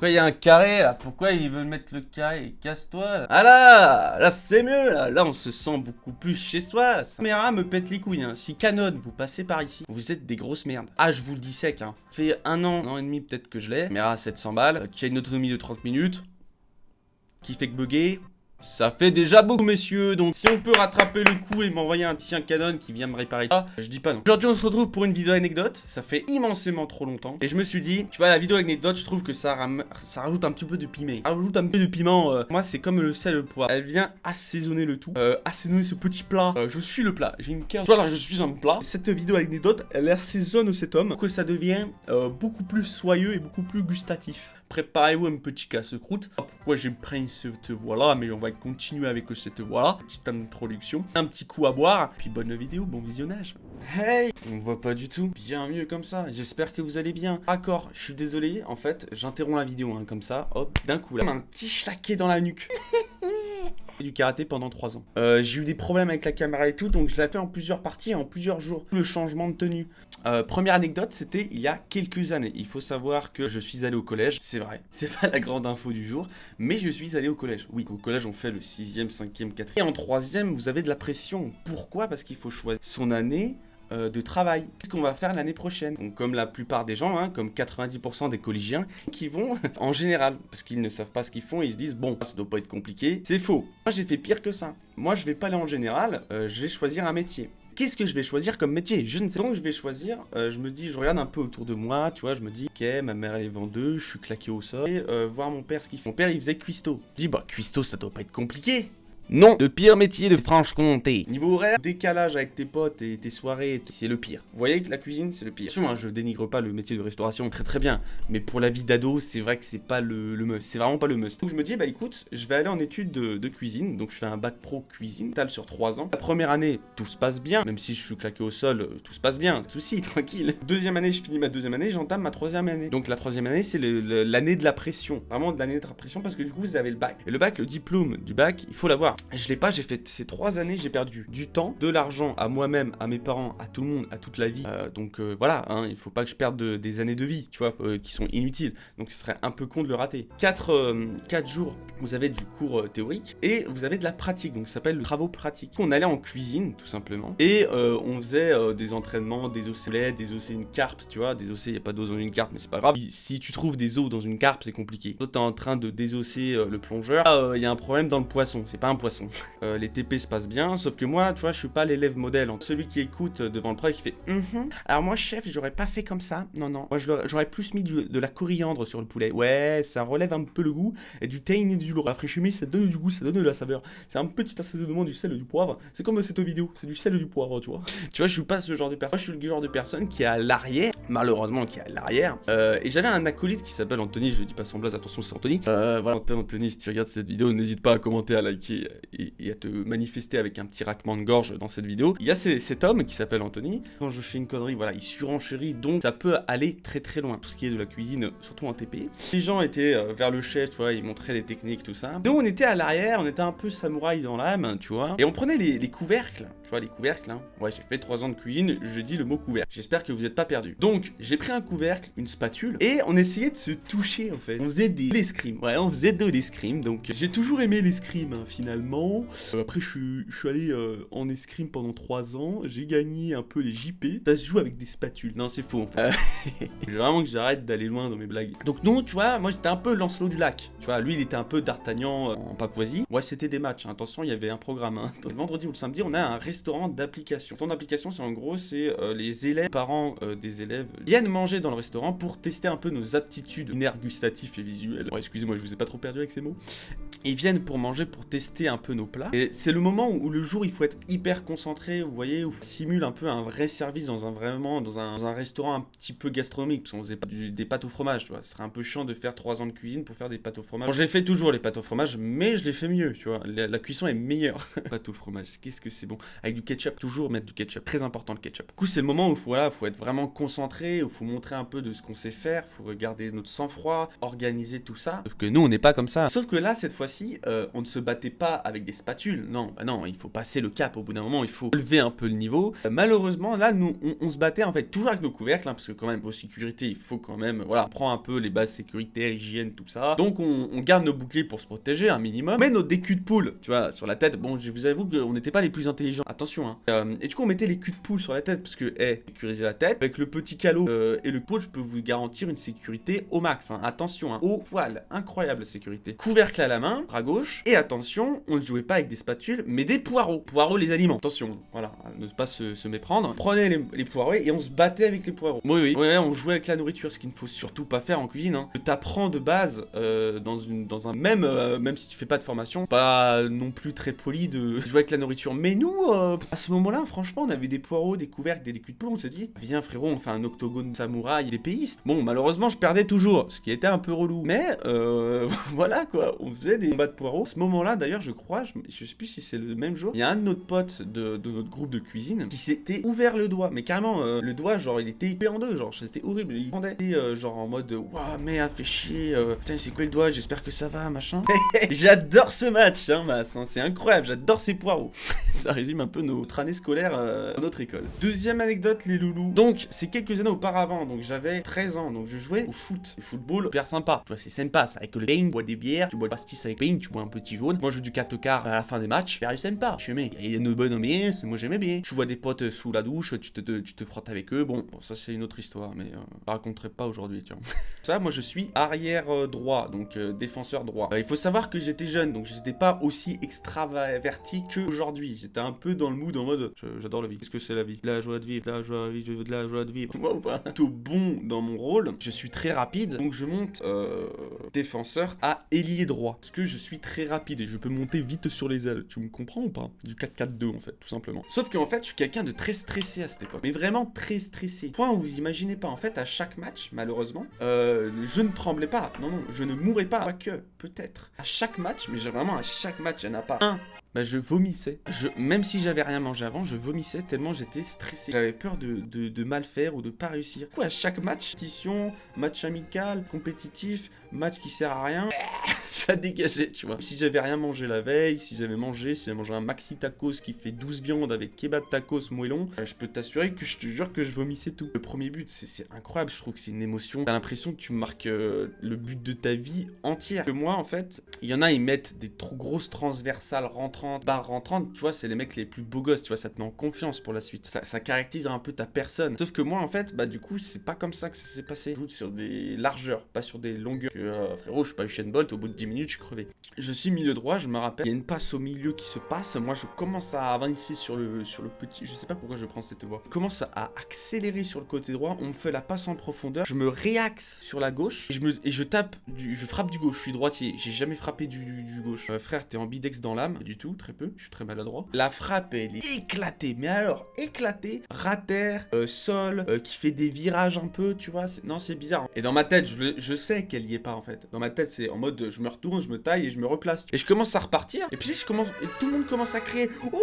Pourquoi il y a un carré là? Pourquoi ils veulent mettre le carré? Casse-toi là. Ah là c'est mieux là. Là on se sent beaucoup plus chez soi. La caméra me pète les couilles. Hein. Si Canon vous passez par ici, vous êtes des grosses merdes. Ah je vous le dis sec. Hein. Ça fait un an et demi peut-être que je l'ai. Caméra à 700 balles, qui a une autonomie de 30 minutes, qui fait que bugger. Ça fait déjà beaucoup messieurs, donc si on peut rattraper le coup et m'envoyer un petit Canon qui vient me réparer ça, je dis pas non. Aujourd'hui on se retrouve pour une vidéo anecdote, ça fait immensément trop longtemps. Et je me suis dit, tu vois la vidéo anecdote, je trouve que ça rajoute un petit peu de piment. Ça rajoute un peu de piment, moi c'est comme le sel et le poivre. Elle vient assaisonner le tout, assaisonner ce petit plat. Je suis le plat, j'ai une carte. Voilà, je suis un plat. Cette vidéo anecdote, elle assaisonne cet homme, que ça devient beaucoup plus soyeux et beaucoup plus gustatif. Préparez-vous un petit casse-croûte. Pourquoi j'ai pris cette voie-là, mais on va continuer avec cette voie-là. Petite introduction, un petit coup à boire, puis bonne vidéo, bon visionnage. Hey, on voit pas du tout, bien mieux comme ça. J'espère que vous allez bien. D'accord, je suis désolé, en fait, j'interromps la vidéo, hein, comme ça, hop, d'un coup là. Un petit chlaqué dans la nuque. Du karaté pendant 3 ans. J'ai eu des problèmes avec la caméra et tout, donc je l'ai fait en plusieurs parties et en plusieurs jours. Le changement de tenue. Première anecdote, c'était il y a quelques années. Il faut savoir que je suis allé au collège, c'est vrai. C'est pas la grande info du jour, mais je suis allé au collège. Oui, au collège, on fait le 6e, 5e, 4e. Et en 3e, vous avez de la pression. Pourquoi? Parce qu'il faut choisir son année de travail. Qu'est-ce qu'on va faire l'année prochaine? Donc comme la plupart des gens, hein, comme 90% des collégiens, qui vont en général, parce qu'ils ne savent pas ce qu'ils font, et ils se disent bon, ça doit pas être compliqué. C'est faux. Moi j'ai fait pire que ça. Moi je vais pas aller en général, je vais choisir un métier. Qu'est-ce que je vais choisir comme métier? Je ne sais pas. Donc je vais choisir, je me dis, je regarde un peu autour de moi, tu vois, je me dis, ok, ma mère elle est vendeuse, je suis claqué au sol, et voir mon père ce qu'il fait. Mon père il faisait cuistot. Je dis, bah cuistot ça doit pas être compliqué. Non, le pire métier de Franche-Comté. Niveau horaire, décalage avec tes potes et tes soirées, c'est le pire. Vous voyez que la cuisine, c'est le pire. Attention, hein, je dénigre pas le métier de restauration, très très bien. Mais pour la vie d'ado, c'est vrai que c'est pas le must. C'est vraiment pas le must. Donc je me dis, bah écoute, je vais aller en études de cuisine. Donc je fais un bac pro cuisine, total sur 3 ans. La première année, tout se passe bien. Même si je suis claqué au sol, tout se passe bien. Pas de soucis, tranquille. Deuxième année, je finis ma deuxième année, j'entame ma 3e année. Donc la 3e année, c'est l'année de la pression. Vraiment de l'année de la pression parce que du coup, vous avez le bac. Et le bac, le diplôme du bac, il faut l'avoir. Je l'ai pas, j'ai fait ces 3 années, j'ai perdu du temps, de l'argent à moi-même, à mes parents, à tout le monde, à toute la vie. Donc voilà, hein, il faut pas que je perde des années de vie, tu vois, qui sont inutiles. Donc ce serait un peu con de le rater. 4 jours, vous avez du cours théorique et vous avez de la pratique. Donc ça s'appelle le travaux pratiques. On allait en cuisine, tout simplement. Et on faisait des entraînements, des osselets, des os et une carpe, tu vois. Des os, il n'y a pas d'os dans une carpe, mais c'est pas grave. Si tu trouves des os dans une carpe, c'est compliqué. Toi, t'es en train de désosser le plongeur. Il y a un problème dans le poisson. C'est pas un poisson. Les TP se passent bien, sauf que moi, tu vois, je suis pas l'élève modèle. Celui qui écoute devant le prof qui fait Alors moi, chef, j'aurais pas fait comme ça. Non, non. Moi, j'aurais plus mis de la coriandre sur le poulet. Ouais, ça relève un peu le goût. Et du thym et du rafraîchissement, ça donne du goût, ça donne de la saveur. C'est un petit assaisonnement du sel et du poivre. C'est comme cette vidéo, c'est du sel et du poivre, tu vois. Tu vois, je suis pas ce genre de personne. Moi, je suis le genre de personne qui est à l'arrière, malheureusement, qui est à l'arrière. Et j'avais un acolyte qui s'appelle Anthony. Je dis pas son blaze, attention, c'est Anthony. Voilà, Anthony, si tu regardes cette vidéo, n'hésite pas à commenter, à liker et à te manifester avec un petit craquement de gorge dans cette vidéo. Il y a cet homme qui s'appelle Anthony. Quand je fais une connerie, voilà, il surenchérit, donc ça peut aller très très loin. Tout ce qui est de la cuisine, surtout en TP. Les gens étaient vers le chef, tu vois, ils montraient les techniques, tout ça. Nous, on était à l'arrière, on était un peu samouraï dans l'âme, tu vois. Et on prenait les couvercles, tu vois, les couvercles, hein. Ouais, j'ai fait 3 ans de cuisine, je dis le mot couvercle. J'espère que vous n'êtes pas perdus. Donc, j'ai pris un couvercle, une spatule, et on essayait de se toucher, en fait. On faisait des l'escrime. Ouais, on faisait de l'escrime, donc j'ai toujours aimé l'escrime, hein, finalement. Après, je suis allé en escrime pendant 3 ans, j'ai gagné un peu les JP. Ça se joue avec des spatules. Non, c'est faux, en fait. Vraiment que j'arrête d'aller loin dans mes blagues. Donc, non, tu vois, moi, j'étais un peu Lancelot du lac. Tu vois, lui, il était un peu d'Artagnan en Papouasie. Ouais, c'était des matchs, hein. Attention, il y avait un programme, hein. Le vendredi ou le samedi, on a un restaurant d'application. Ton application, c'est en gros, c'est les élèves, parents des élèves viennent manger dans le restaurant pour tester un peu nos aptitudes linéaires, gustatives et visuelles. Ouais, excusez-moi, je vous ai pas trop perdu avec ces mots. Ils viennent pour manger, pour tester un peu nos plats. Et c'est le moment où le jour il faut être hyper concentré, vous voyez, où on simule un peu un vrai service dans un restaurant un petit peu gastronomique, parce qu'on faisait pas des pâtes au fromage, tu vois. Ce serait un peu chiant de faire 3 ans de cuisine pour faire des pâtes au fromage. Bon, j'ai fait toujours les pâtes au fromage, mais je les fais mieux, tu vois. La cuisson est meilleure. Pâtes au fromage, qu'est-ce que c'est bon. Avec du ketchup, toujours mettre du ketchup. Très important le ketchup. Du coup, c'est le moment où faut être vraiment concentré, où il faut montrer un peu de ce qu'on sait faire, faut regarder notre sang-froid, organiser tout ça. Sauf que nous, on n'est pas comme ça. Sauf que là, cette fois fois-ci, on ne se battait pas avec des spatules. Non, bah non, il faut passer le cap au bout d'un moment, il faut lever un peu le niveau. Malheureusement, là, nous, on se battait en fait toujours avec nos couvercles, hein, parce que quand même, pour sécurité, il faut quand même, voilà, on prend un peu les bases sécuritaires, hygiène, tout ça. Donc, on garde nos boucliers pour se protéger, un minimum. Mais nos des culs de poule, tu vois, sur la tête, bon, je vous avoue qu'on n'était pas les plus intelligents. Attention, hein. Et du coup, on mettait les culs de poule sur la tête, parce que, sécuriser la tête. Avec le petit calot et le poule, je peux vous garantir une sécurité au max, hein. Attention, hein. Au poil, incroyable sécurité. Couvercle à la main, bras gauche. Et attention, on ne jouait pas avec des spatules, mais des poireaux. Poireaux, les aliments. Attention, voilà, à ne pas se méprendre. On prenait les poireaux et on se battait avec les poireaux. Oui, on jouait avec la nourriture, ce qu'il ne faut surtout pas faire en cuisine, hein. Je t'apprends de base dans un même si tu fais pas de formation, pas non plus très poli de jouer avec la nourriture. Mais nous, à ce moment-là, franchement, on avait des poireaux, des couvercles, des culs de poule, on s'est dit, viens frérot, on fait un octogone samouraï, des péistes. Bon, malheureusement, je perdais toujours, ce qui était un peu relou. Mais voilà quoi, on faisait des combats de poireaux. À ce moment-là, d'ailleurs, je crois, je sais plus si c'est le même jour, il y a un de nos potes de notre groupe de cuisine qui s'était ouvert le doigt, mais carrément, le doigt, genre, il était coupé en deux, genre, c'était horrible. Il pendait, genre, en mode, waouh, merde, fait chier, putain, c'est quoi le doigt, j'espère que ça va, machin. J'adore ce match, hein, Mas, hein, c'est incroyable, j'adore ces poireaux. Ça résume un peu notre année scolaire dans notre école. Deuxième anecdote, les loulous. Donc, c'est quelques années auparavant, donc j'avais 13 ans, donc je jouais au foot. Le football, hyper sympa. Tu vois, c'est sympa, ça, avec le pain, tu bois des bières, tu bois le pastis avec pain, tu bois un petit jaune. Moi, je joue du 4 quarts à la fin des matchs. Hyper sympa, je mets. Il y a une bonne ambiance, moi j'aimais bien. Tu vois des potes sous la douche, tu te frottes avec eux. Bon, ça c'est une autre histoire, mais je raconterai pas aujourd'hui, tu vois. Ça, moi je suis arrière droit, donc défenseur droit. Il faut savoir que j'étais jeune, donc j'étais pas aussi extraverti qu'aujourd'hui. J'étais un peu dans le mood en mode j'adore la vie. Qu'est-ce que c'est la vie? La joie de vivre, la joie de vivre, je veux de la joie de vivre. Moi ou pas? Plutôt bon dans mon rôle. Je suis très rapide, donc je monte défenseur à ailier droit. Parce que je suis très rapide et je peux monter vite sur les ailes. Tu me comprends ou pas? Du 4-4-2 en fait, tout simplement. Sauf qu'en fait, je suis quelqu'un de très stressé à cette époque. Mais vraiment très stressé. Point où vous imaginez pas. En fait, à chaque match, malheureusement, je ne tremblais pas. Non, je ne mourrais pas. Pas que, peut-être. À chaque match, mais vraiment à chaque match, il n'y en a pas un. Bah je vomissais. Même si j'avais rien mangé avant, je vomissais tellement j'étais stressé. J'avais peur de mal faire ou de pas réussir. Du coup, à chaque match, compétition, match amical, compétitif, match qui sert à rien, ça dégageait, tu vois. Si j'avais rien mangé la veille, si j'avais mangé un maxi tacos qui fait 12 viandes avec kebab tacos moellon, je peux t'assurer que je te jure que je vomissais tout. Le premier but, c'est incroyable, je trouve que c'est une émotion. T'as l'impression que tu marques le but de ta vie entière. Que moi, en fait, il y en a, ils mettent des trop grosses transversales rentrantes, barres rentrantes, tu vois, c'est les mecs les plus beaux gosses, tu vois, ça te met en confiance pour la suite. Ça caractérise un peu ta personne. Sauf que moi, en fait, bah du coup, c'est pas comme ça que ça s'est passé. Je joue sur des largeurs, pas sur des longueurs. Frérot, je suis pas Usain Bolt, au bout de 10 minutes, je suis crevé. Je suis milieu droit, je me rappelle, il y a une passe au milieu qui se passe, moi je commence à avancer sur le petit, je sais pas pourquoi je prends cette voie. Je commence à accélérer sur le côté droit, on me fait la passe en profondeur, je me réaxe sur la gauche, et je frappe du gauche, je suis droitier, j'ai jamais frappé du gauche. Frère, t'es ambidex dans l'âme, du tout, très peu, je suis très maladroit. La frappe, elle est éclatée, mais alors, éclatée, rater, sol, qui fait des virages un peu, tu vois, non, c'est bizarre. Et dans ma tête, je sais qu'elle y est pas en fait. Dans ma tête, c'est en mode, je me retourne, je me taille et je me replace. Et je commence à repartir, et puis et tout le monde commence à crier, ouais!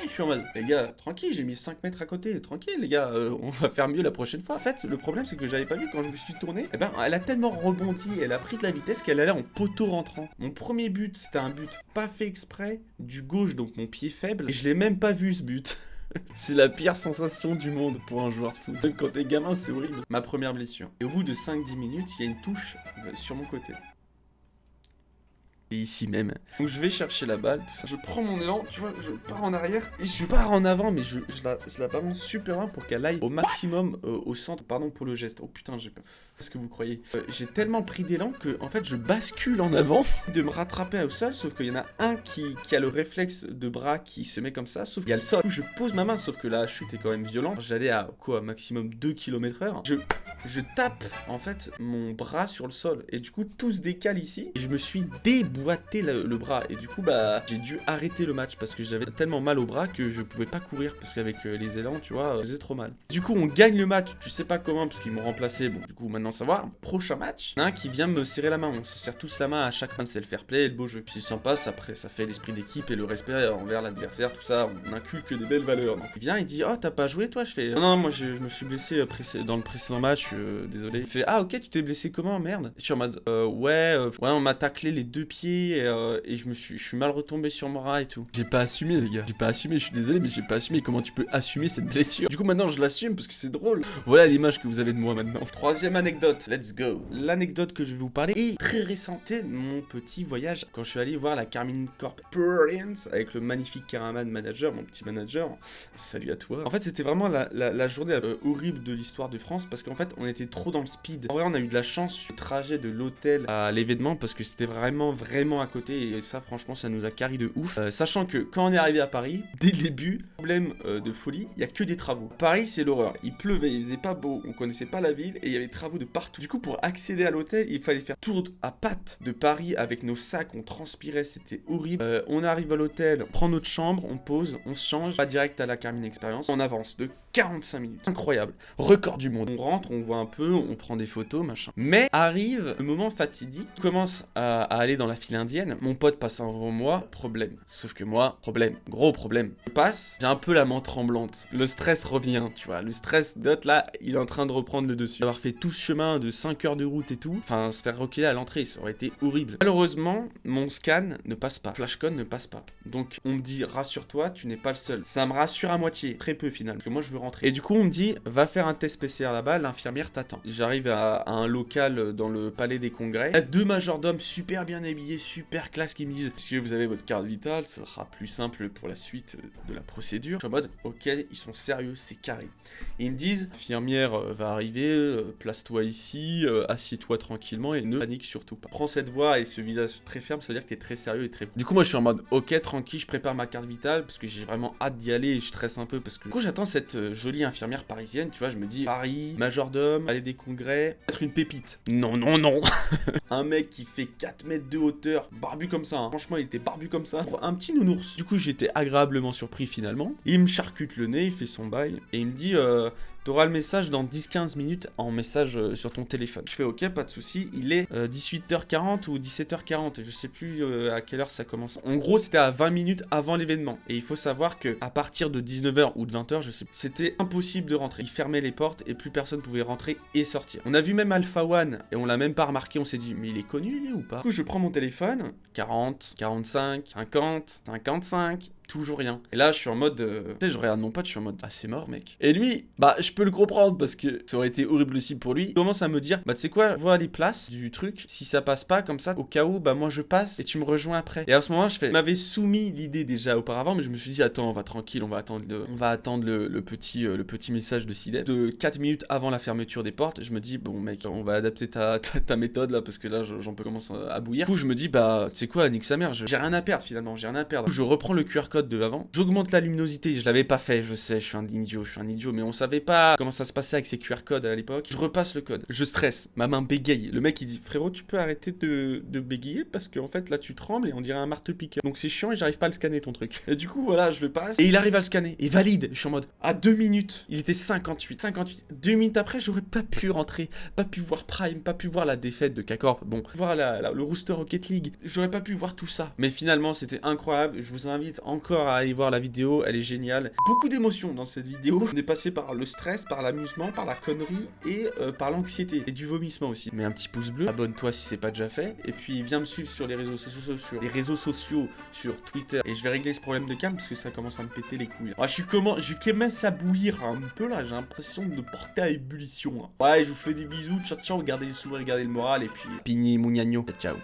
Je suis en mode, les gars, tranquille, j'ai mis 5 mètres à côté, tranquille, les gars, on va faire mieux la prochaine fois. En fait, le problème, c'est que j'avais pas vu quand je me suis tourné, et ben, elle a tellement rebondi, elle a pris de la vitesse qu'elle allait en poteau rentrant. Mon premier but, c'était un but pas fait exprès, du gauche, donc mon pied faible, et je l'ai même pas vu ce but. C'est la pire sensation du monde pour un joueur de foot. Quand t'es gamin, c'est horrible. Ma première blessure. Et au bout de 5-10 minutes, il y a une touche sur mon côté. Et ici même. Donc je vais chercher la balle, tout ça. Je prends mon élan, tu vois, je pars en arrière. Et je pars en avant, mais je la balance super loin pour qu'elle aille au maximum au centre. Pardon pour le geste. Oh putain, j'ai peur. Qu'est-ce que vous croyez? J'ai tellement pris d'élan que, en fait, je bascule en avant de me rattraper au sol. Sauf qu'il y en a un qui a le réflexe de bras qui se met comme ça. Sauf qu'il y a le sol. Du coup, je pose ma main, sauf que la chute est quand même violente. J'allais à quoi, maximum 2 km/h. Je tape, en fait, mon bras sur le sol. Et du coup, tout se décale ici. Et je me suis déboîté le bras. Et du coup, bah, j'ai dû arrêter le match parce que j'avais tellement mal au bras que je pouvais pas courir. Parce qu'avec les élans, tu vois, ça faisait trop mal. Du coup, on gagne le match. Tu sais pas comment, parce qu'ils m'ont remplacé. Bon, du coup, maintenant, savoir. Prochain match, il y en a un qui vient me serrer la main. On se serre tous la main à chaque main, c'est le fair play et le beau jeu. C'est sympa, ça fait l'esprit d'équipe et le respect envers l'adversaire, tout ça. On inculque des belles valeurs. Donc, il vient, il dit, oh, t'as pas joué, toi? Je fais, non, moi, je me suis blessé dans le précédent match, désolé. Il fait, ah, ok, tu t'es blessé comment, merde? Et je suis en mode, ouais, on m'a taclé les deux pieds pied et je suis mal retombé sur mon rat et tout. J'ai pas assumé les gars, j'ai pas assumé, je suis désolé mais j'ai pas assumé. Comment tu peux assumer cette blessure? Du coup maintenant je l'assume parce que c'est drôle. Voilà l'image que vous avez de moi maintenant. Troisième anecdote, let's go. L'anecdote que je vais vous parler est très récente. C'était mon petit voyage quand je suis allé voir la Carmine Corporation avec le magnifique Caraman manager, mon petit manager. Salut à toi. En fait c'était vraiment la journée horrible de l'histoire de France parce qu'en fait on était trop dans le speed. En vrai on a eu de la chance sur le trajet de l'hôtel à l'événement parce que c'était vraiment à côté et ça franchement ça nous a carré de ouf. Sachant que quand on est arrivé à Paris, dès le début, problème de folie, il y a que des travaux. Paris c'est l'horreur, il pleuvait, il faisait pas beau, on connaissait pas la ville et il y avait des travaux de partout. Du coup pour accéder à l'hôtel, il fallait faire tour à pattes de Paris avec nos sacs, on transpirait, c'était horrible. On arrive à l'hôtel, on prend notre chambre, on pose, on se change, pas direct à la Carmine Experience, on avance de 45 minutes. Incroyable. Record du monde. On rentre, on voit un peu, on prend des photos, machin. Mais arrive le moment fatidique. On commence à aller dans la file indienne. Mon pote passe avant moi. Problème. Sauf que moi, problème. Gros problème. Je passe, j'ai un peu la main tremblante. Le stress revient, tu vois. Le stress d'autre là, il est en train de reprendre le dessus. Avoir fait tout ce chemin de 5 heures de route et tout. Enfin, se faire reculer à l'entrée, ça aurait été horrible. Malheureusement, mon scan ne passe pas. Flashcon ne passe pas. Donc, on me dit, rassure-toi, tu n'es pas le seul. Ça me rassure à moitié. Très peu, finalement. Parce que moi, je veux rentrer. Et du coup, on me dit, va faire un test PCR là-bas, l'infirmière t'attend. J'arrive à un local dans le palais des congrès. Il y a 2 majordomes super bien habillés, super classe qui me disent, est-ce que vous avez votre carte vitale? Ça sera plus simple pour la suite de la procédure. Je suis en mode, ok, ils sont sérieux, c'est carré. Et ils me disent, l'infirmière va arriver, place-toi ici, assieds-toi tranquillement et ne panique surtout pas. Prends cette voix et ce visage très ferme, ça veut dire que t'es très sérieux et très... Du coup, moi, je suis en mode, ok, tranquille, je prépare ma carte vitale parce que j'ai vraiment hâte d'y aller et je stresse un peu parce que... Du coup, j'attends cette jolie infirmière parisienne, tu vois, je me dis, Paris, majordome, palais des congrès, être une pépite. Non, non, non. Un mec qui fait 4 mètres de hauteur, barbu comme ça, hein. Franchement, il était barbu comme ça, un petit nounours. Du coup, j'étais agréablement surpris finalement. Il me charcute le nez, il fait son bail, et il me dit, t'auras le message dans 10-15 minutes en message sur ton téléphone. Je fais ok, pas de souci. Il est 18h40 ou 17h40. Je sais plus à quelle heure ça commence. En gros, c'était à 20 minutes avant l'événement. Et il faut savoir que à partir de 19h ou de 20h, je sais plus, c'était impossible de rentrer. Il fermait les portes et plus personne pouvait rentrer et sortir. On a vu même Alpha One et on l'a même pas remarqué. On s'est dit, mais il est connu lui ou pas? Du coup, je prends mon téléphone. 40, 45, 50, 55. Toujours rien. Et là, je suis en mode... Tu sais, je regarde mon pote, je suis en mode... Ah, c'est mort, mec. Et lui, bah, je peux le comprendre parce que ça aurait été horrible aussi pour lui. Il commence à me dire, bah, tu sais quoi, vois les places du truc. Si ça passe pas comme ça, au cas où, bah, moi, je passe et tu me rejoins après. Et à ce moment, je fais... Il m'avait soumis l'idée déjà auparavant, mais je me suis dit, attends, on va tranquille, on va attendre le petit message de Sidep. De 4 minutes avant la fermeture des portes, je me dis, bon, mec, on va adapter ta méthode là parce que là, j'en peux commencer à bouillir. Du coup, je me dis, bah, tu sais quoi, nique sa mère, j'ai rien à perdre finalement, j'ai rien à perdre. Du coup, je reprends le QR code de l'avant. J'augmente la luminosité, je l'avais pas fait, je sais, je suis un idiot, mais on savait pas comment ça se passait avec ces QR codes à l'époque. Je repasse le code, je stresse, ma main bégaye. Le mec il dit, frérot, tu peux arrêter de bégayer parce qu'en fait là tu trembles et on dirait un marteau-piqueur. Donc c'est chiant et j'arrive pas à le scanner ton truc. Et du coup voilà, je le passe et il arrive à le scanner et valide. Je suis en mode, à 2 minutes, il était 58. 2 minutes après, j'aurais pas pu rentrer, pas pu voir Prime, pas pu voir la défaite de K-Corp, bon, voir le Rooster Rocket League, j'aurais pas pu voir tout ça. Mais finalement c'était incroyable, je vous invite encore à aller voir la vidéo, elle est géniale. Beaucoup d'émotions dans cette vidéo. On est passé par le stress, par l'amusement, par la connerie et par l'anxiété et du vomissement aussi. Mets un petit pouce bleu, abonne-toi si c'est pas déjà fait et puis viens me suivre sur les réseaux sociaux, sur Twitter et je vais régler ce problème de cam parce que ça commence à me péter les couilles. Ah, je commence à bouillir un peu là, j'ai l'impression de porter à ébullition. Hein. Ouais, je vous fais des bisous, ciao ciao, gardez le sourire, gardez le moral et puis pigni mouniagno, ciao.